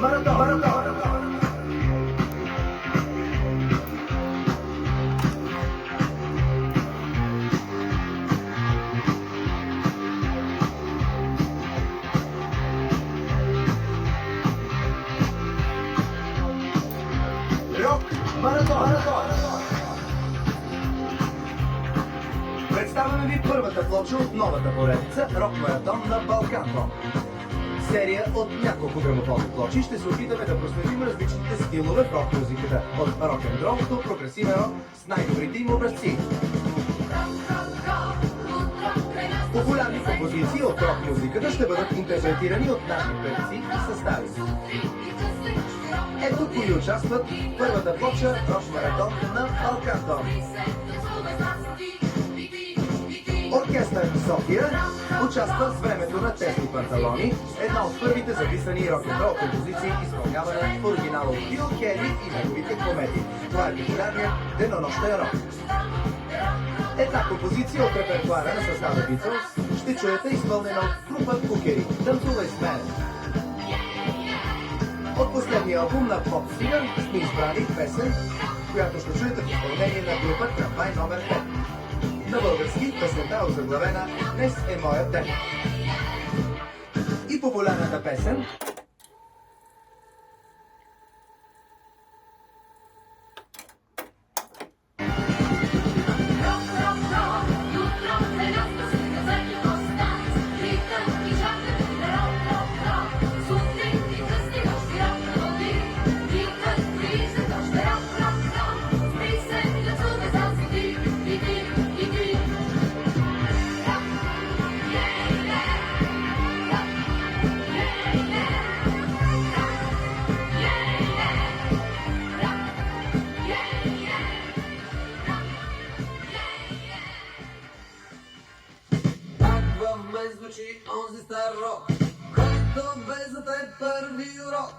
Маратон. Рок маратон. Представяме ви първата плоча от новата поредица Рок маратон на Балкан. Серия от няколко грамофонни плочи ще се опитаме да проследим различните стилове в рок музиката. От рок-н-рол до прогресивен рок с най-добрите им образци. Популярни композиции от рок музиката ще бъдат интерпретирани от наши певци и състави. Ето кои участват в първата плоча Рок маратон на Балкан. Оркестър София участва с времето на тесни панталони, една от първите записани рок-н-рол композиции, изпълнявана в оригинала от Бил Кели и неговите комеди. Това е популярният денонощен рок. Една композиция от репертуара на състава Beatles ще чуете изпълнена от група Кукери. Танцувай с мен! От последния албум на Поп Сигър сме избрали песен, която ще чуете в изпълнение на група Трамвай номер 5. На български песента е озаглавена "Днес е моят ден". И популярната песен звучи онзи стар рок, който бе за теб първи урок,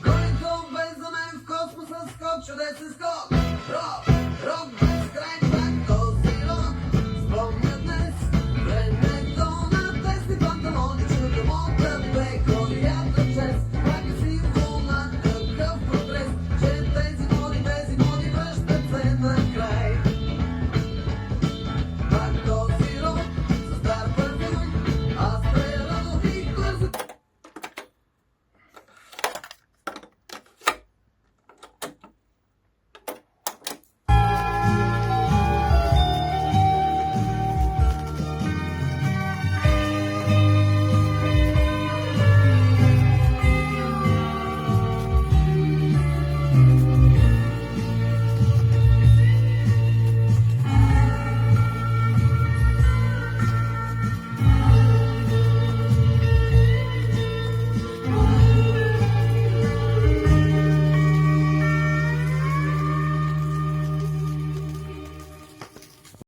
който бе за мен в космоса скок, чудесен скок, рок!